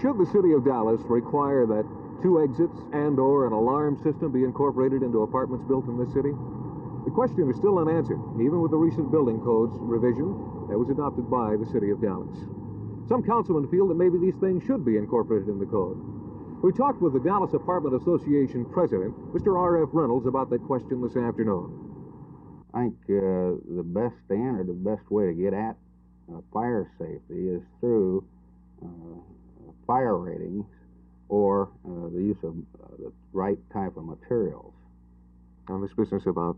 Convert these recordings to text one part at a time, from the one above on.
Should the city of Dallas require that 2 exits and/or an alarm system be incorporated into apartments built in this city? The question is still unanswered, even with the recent building codes revision that was adopted by the city of Dallas. Some councilmen feel that maybe these things should be incorporated in the code. We talked with the Dallas Apartment Association president, Mr. R.F. Reynolds, about that question this afternoon. I think the best standard, the best way to get at fire safety is through fire ratings or the use of the right type of materials. On this business about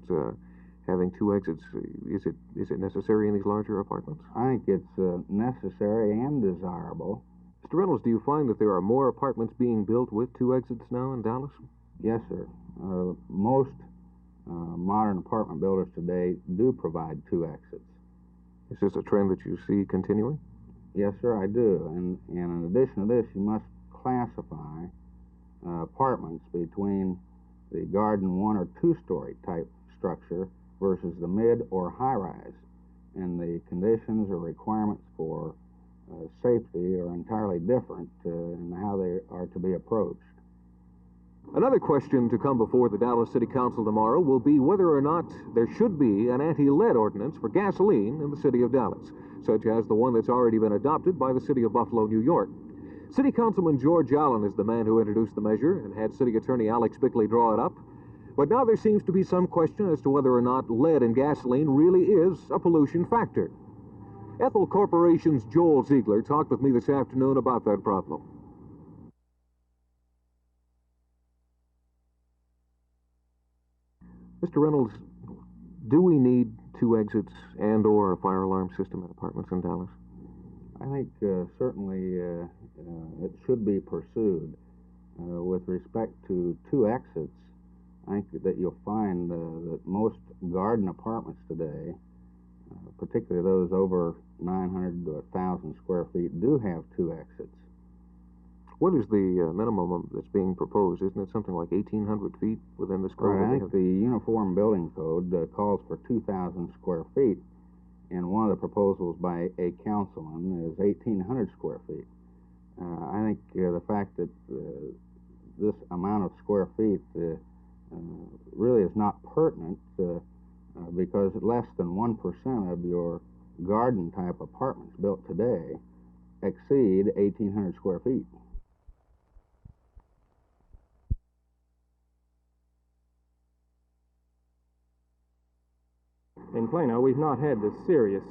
having 2 exits, is it necessary in these larger apartments? I think it's necessary and desirable. Mr. Reynolds, do you find that there are more apartments being built with 2 exits now in Dallas? Yes, sir. Most modern apartment builders today do provide 2 exits. Is this a trend that you see continuing? Yes, sir, I do. And in addition to this, you must classify apartments between the garden 1 or 2-story type structure versus the mid or high-rise. And the conditions or requirements for safety are entirely different in how they are to be approached. Another question to come before the Dallas City Council tomorrow will be whether or not there should be an anti-lead ordinance for gasoline in the city of Dallas, such as the one that's already been adopted by the city of Buffalo, New York. City Councilman George Allen is the man who introduced the measure and had City Attorney Alex Bickley draw it up. But now there seems to be some question as to whether or not lead in gasoline really is a pollution factor. Ethel Corporation's Joel Ziegler talked with me this afternoon about that problem. Mr. Reynolds, do we need 2 exits and/or a fire alarm system in apartments in Dallas? I think certainly it should be pursued. With respect to 2 exits, I think that you'll find that most garden apartments today, particularly those over 900 to 1,000 square feet, do have 2 exits. What is the minimum that's being proposed? Isn't it something like 1,800 feet within this code? Right, I think the Uniform Building Code calls for 2,000 square feet, and one of the proposals by a councilman is 1,800 square feet. I think the fact that this amount of square feet really is not pertinent because less than 1% of your garden-type apartments built today exceed 1,800 square feet. In Plano, we've not had the serious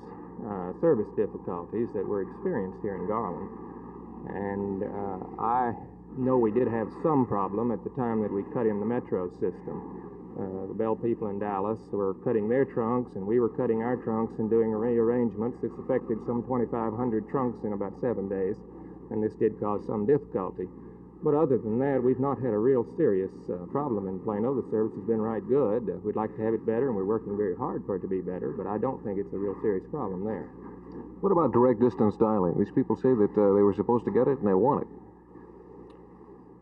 service difficulties that were experienced here in Garland. And I know we did have some problem at the time that we cut in the metro system. The Bell people in Dallas were cutting their trunks, and we were cutting our trunks and doing rearrangements. This affected some 2,500 trunks in about 7 days, and this did cause some difficulty. But other than that, we've not had a real serious problem in Plano. The service has been right good. We'd like to have it better, and we're working very hard for it to be better, but I don't think it's a real serious problem there. What about direct distance dialing? These people say that they were supposed to get it and they want it.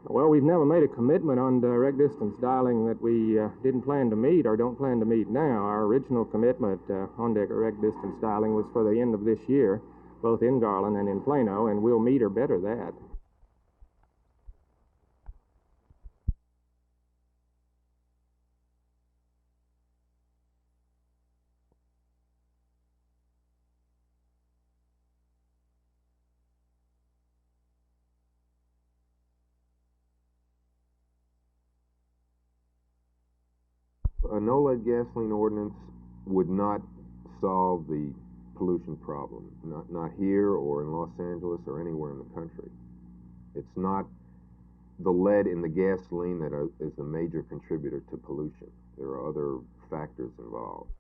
Well, we've never made a commitment on direct distance dialing that we didn't plan to meet or don't plan to meet now. Our original commitment on direct distance dialing was for the end of this year, both in Garland and in Plano, and we'll meet or better that. A no-lead gasoline ordinance would not solve the pollution problem, not here or in Los Angeles or anywhere in the country. It's not the lead in the gasoline that is the major contributor to pollution. There are other factors involved.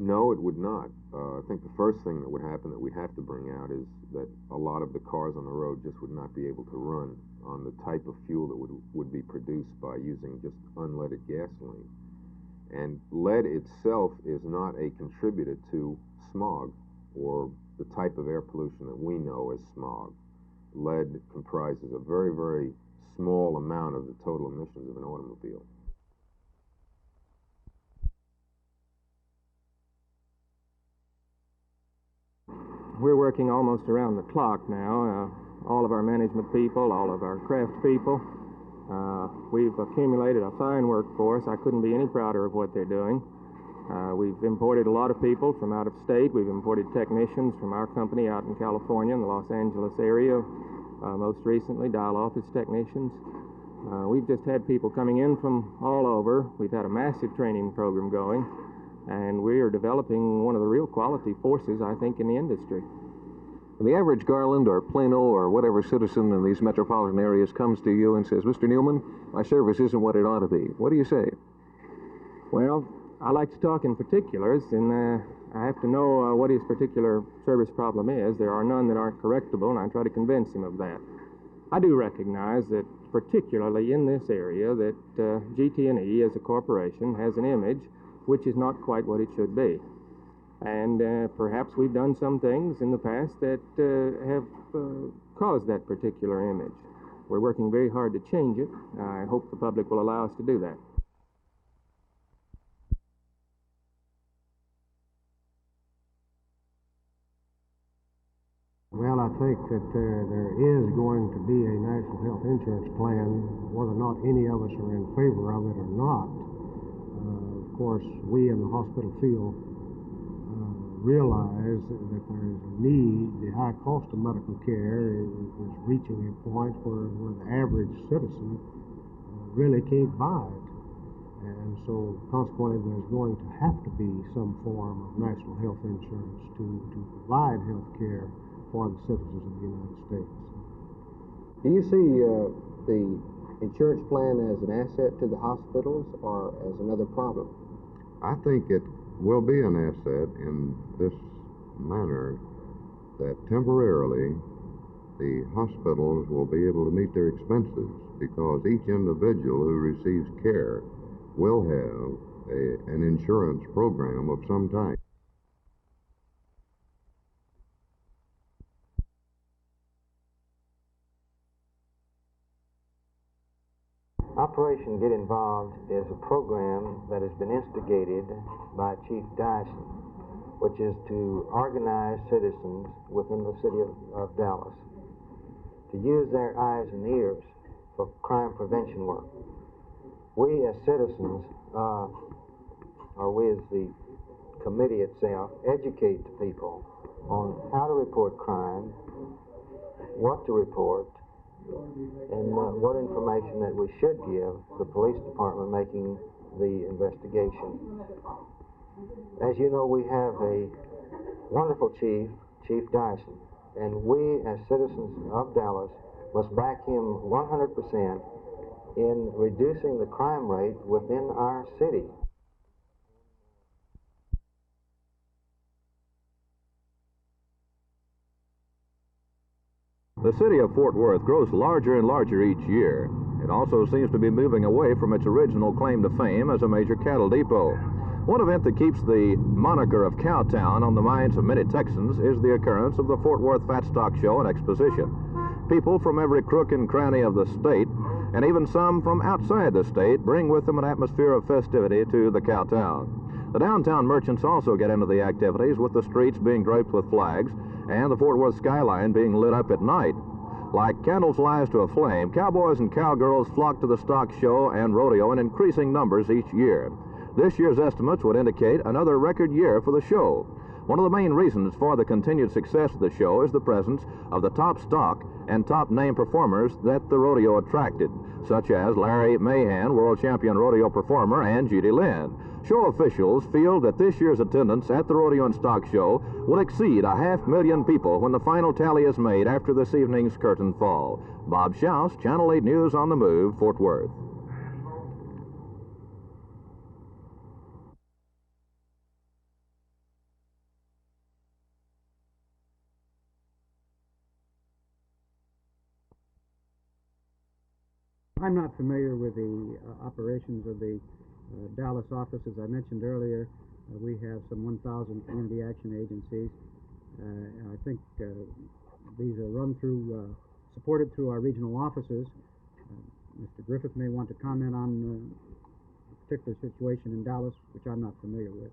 No, it would not. I think the first thing that would happen that we'd have to bring out is that a lot of the cars on the road just would not be able to run on the type of fuel that would be produced by using just unleaded gasoline. And lead itself is not a contributor to smog or the type of air pollution that we know as smog. Lead comprises a very, very small amount of the total emissions of an automobile. We're working almost around the clock now. All of our management people, all of our craft people. We've accumulated a fine workforce. I couldn't be any prouder of what they're doing. We've imported a lot of people from out of state. We've imported technicians from our company out in California, in the Los Angeles area, most recently, dial office technicians. We've just had people coming in from all over. We've had a massive training program going, and we are developing one of the real quality forces, I think, in the industry. The average Garland or Plano or whatever citizen in these metropolitan areas comes to you and says, Mr. Newman, my service isn't what it ought to be. What do you say? Well, I like to talk in particulars, and I have to know what his particular service problem is. There are none that aren't correctable, and I try to convince him of that. I do recognize that, particularly in this area, that GT&E as a corporation has an image which is not quite what it should be. And perhaps we've done some things in the past that have caused that particular image. We're working very hard to change it. I hope the public will allow us to do that. Well, I think that there is going to be a national health insurance plan, whether or not any of us are in favor of it or not. Of course, we in the hospital field realize that there is a need. The high cost of medical care is reaching a point where the average citizen really can't buy it. And so, consequently, there's going to have to be some form of national health insurance to provide health care for the citizens of the United States. Do you see the insurance plan as an asset to the hospitals or as another problem? I think it will be an asset in this manner that temporarily the hospitals will be able to meet their expenses because each individual who receives care will have an insurance program of some type. Operation Get Involved is a program that has been instigated by Chief Dyson, which is to organize citizens within the city of Dallas to use their eyes and ears for crime prevention work. We as citizens, or we as the committee itself, educate the people on how to report crime, what to report, and what information that we should give the police department making the investigation. As you know, we have a wonderful chief, Chief Dyson, and we as citizens of Dallas must back him 100% in reducing the crime rate within our city. The city of Fort Worth grows larger and larger each year. It also seems to be moving away from its original claim to fame as a major cattle depot. One event that keeps the moniker of Cowtown on the minds of many Texans is the occurrence of the Fort Worth Fat Stock Show and Exposition. People from every crook and cranny of the state, and even some from outside the state, bring with them an atmosphere of festivity to the Cowtown. The downtown merchants also get into the activities, with the streets being draped with flags and the Fort Worth skyline being lit up at night. Like candles rise to a flame, cowboys and cowgirls flock to the stock show and rodeo in increasing numbers each year. This year's estimates would indicate another record year for the show. One of the main reasons for the continued success of the show is the presence of the top stock and top name performers that the rodeo attracted, such as Larry Mahan, world champion rodeo performer, and Judy Lynn. Show officials feel that this year's attendance at the Rodeo and Stock Show will exceed 500,000 people when the final tally is made after this evening's curtain fall. Bob Schaus, Channel 8 News on the Move, Fort Worth. I'm not familiar with the operations of the Dallas office. As I mentioned earlier, we have some 1,000 community action agencies. I think these are run through, supported through our regional offices. Mr. Griffith may want to comment on a particular situation in Dallas, which I'm not familiar with.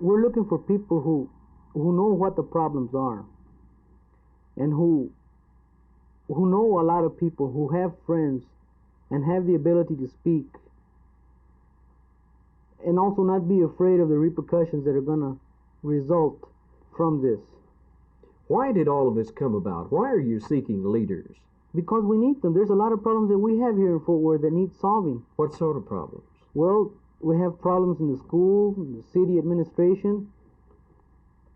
We're looking for people who know what the problems are, and who know a lot of people, who have friends and have the ability to speak, and also not be afraid of the repercussions that are going to result from this. Why did all of this come about? Why are you seeking leaders? Because we need them. There's a lot of problems that we have here in Fort Worth that need solving. What sort of problems? Well, we have problems in the schools, in the city administration,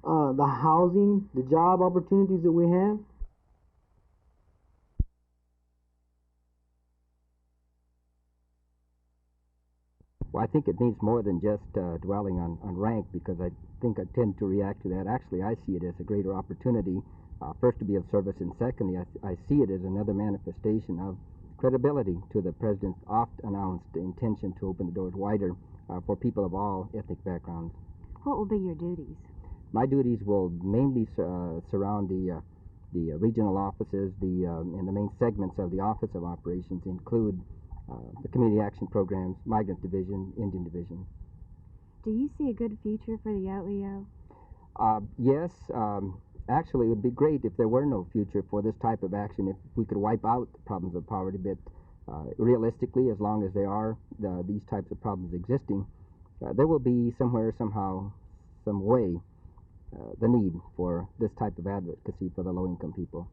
the housing, the job opportunities that we have. Well, I think it needs more than just dwelling on rank, because I think I tend to react to that. Actually, I see it as a greater opportunity, first to be of service, and secondly, I see it as another manifestation of credibility to the President's oft-announced intention to open the doors wider for people of all ethnic backgrounds. What will be your duties? My duties will mainly surround the regional offices, and the main segments of the Office of Operations include the Community Action Programs, Migrant Division, Indian Division. Do you see a good future for the OEO? Yes. Actually, it would be great if there were no future for this type of action, if we could wipe out the problems of poverty. But realistically, as long as there are these types of problems existing, there will be somewhere, somehow, some way, the need for this type of advocacy for the low-income people.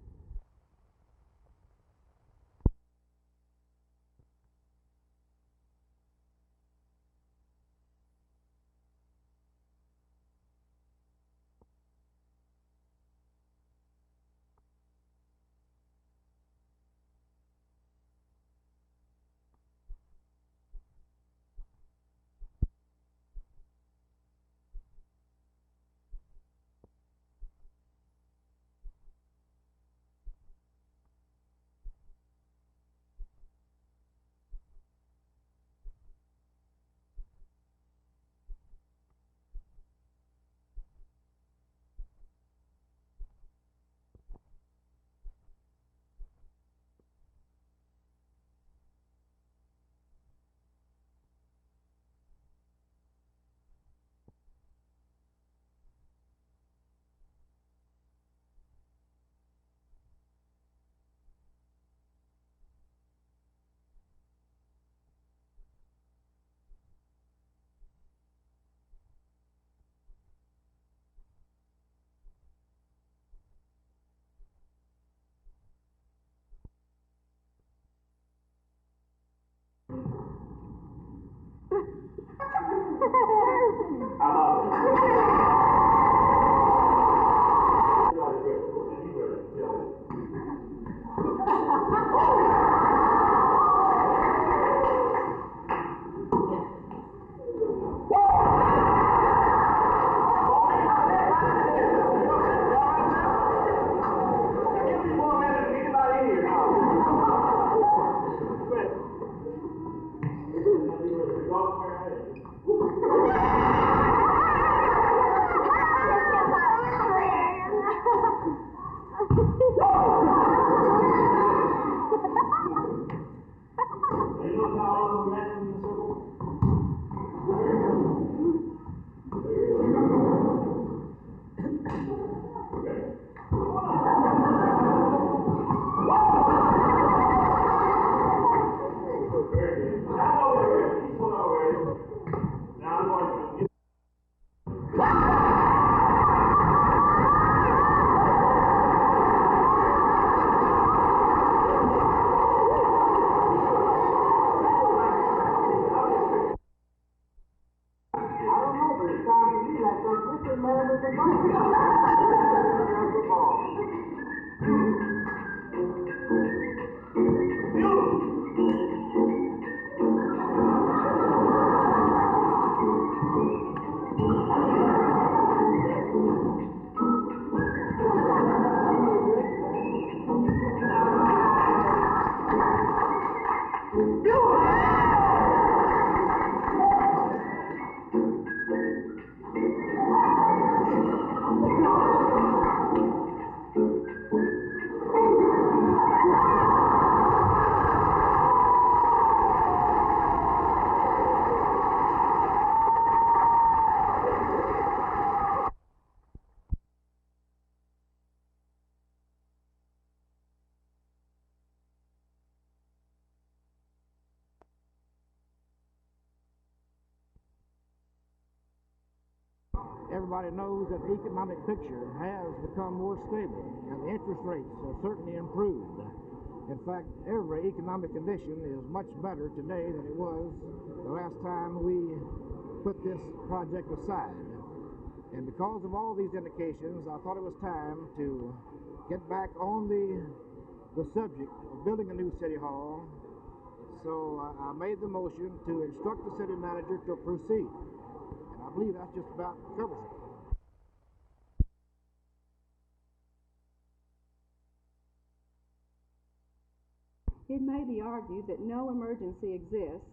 everybody knows that the economic picture has become more stable, and the interest rates have certainly improved. In fact, every economic condition is much better today than it was the last time we put this project aside. And because of all these indications, I thought it was time to get back on the subject of building a new city hall. So I made the motion to instruct the city manager to proceed. And I believe that just about covers it. It may be argued that no emergency exists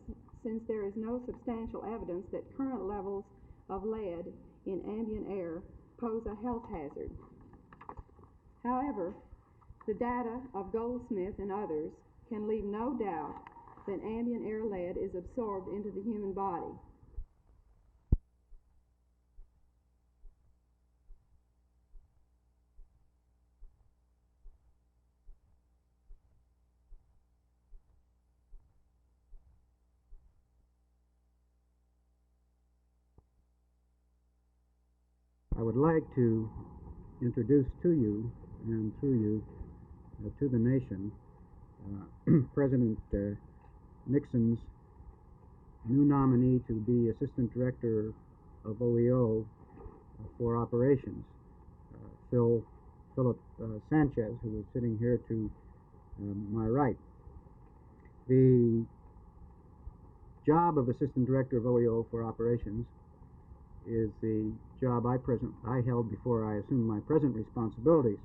since there is no substantial evidence that current levels of lead in ambient air pose a health hazard. However, the data of Goldsmith and others can leave no doubt that ambient air lead is absorbed into the human body. I would like to introduce to you and through you to the nation President Nixon's new nominee to be Assistant Director of OEO for Operations, Philip Sanchez, who is sitting here to my right. The job of Assistant Director of OEO for Operations is the job I held before I assumed my present responsibilities.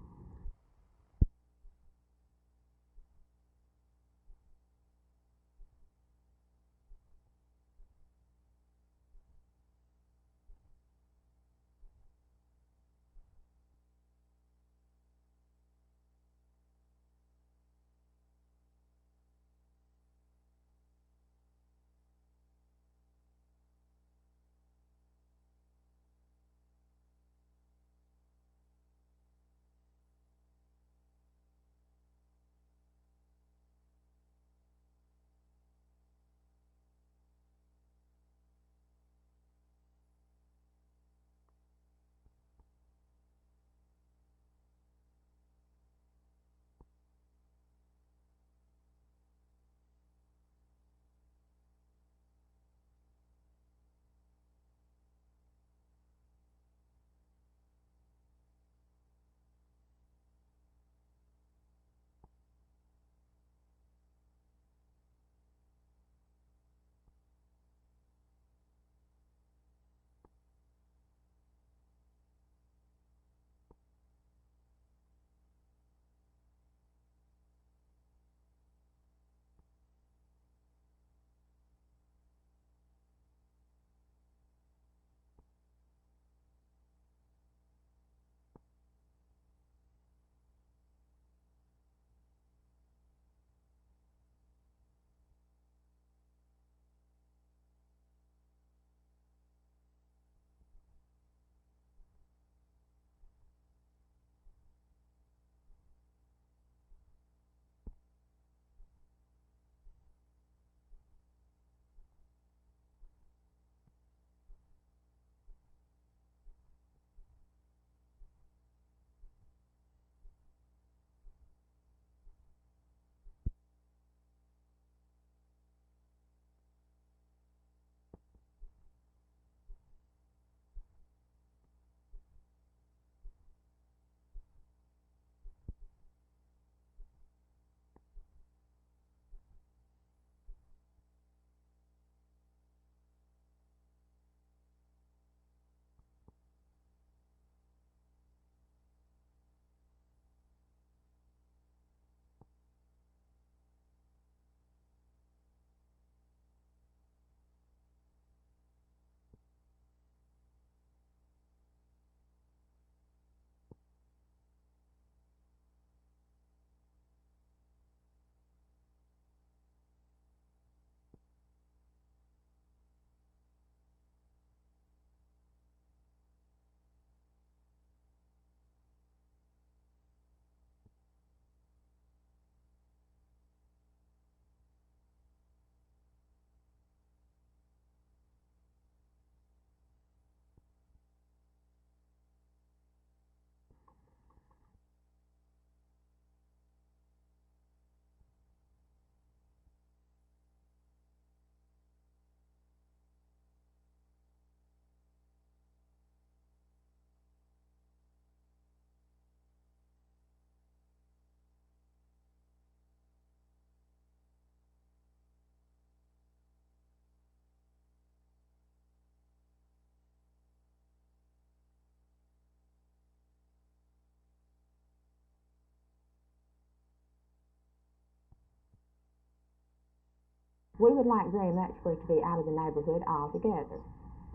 We would like very much for it to be out of the neighborhood altogether.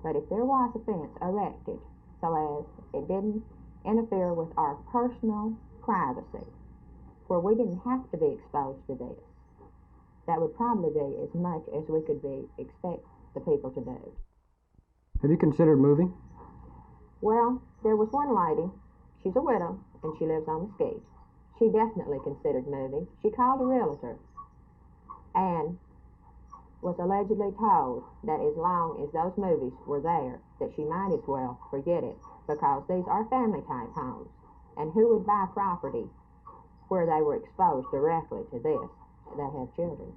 But if there was a fence erected so as it didn't interfere with our personal privacy, where we didn't have to be exposed to this, that would probably be as much as we could expect the people to do. Have you considered moving? Well, there was one lady, she's a widow, and she lives on Mesquite. She definitely considered moving. She called a realtor and was allegedly told that as long as those movies were there, that she might as well forget it, because these are family-type homes, and who would buy property where they were exposed directly to this that have children?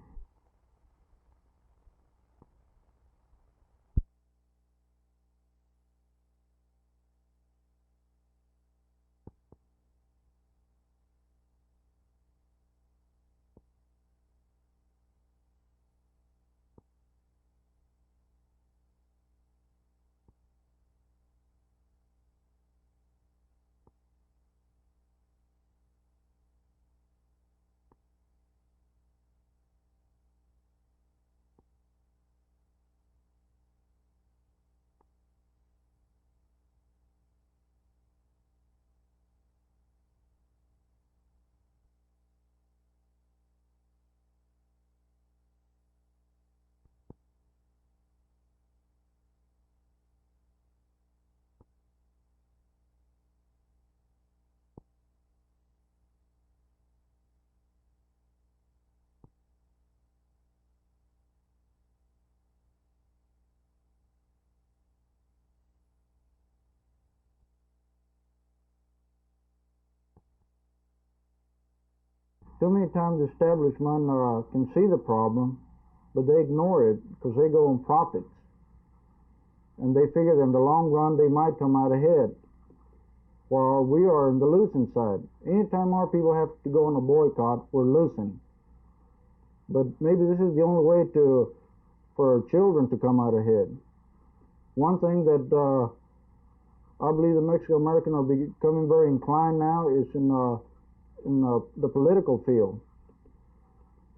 Too many times the establishment can see the problem, but they ignore it because they go on profits. And they figure that in the long run they might come out ahead, while we are on the losing side. Anytime our people have to go on a boycott, we're losing. But maybe this is the only way for children to come out ahead. One thing that I believe the Mexican-American are becoming very inclined now is in the political field.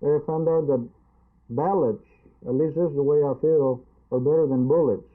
They have found out that ballots, at least this is the way I feel, are better than bullets.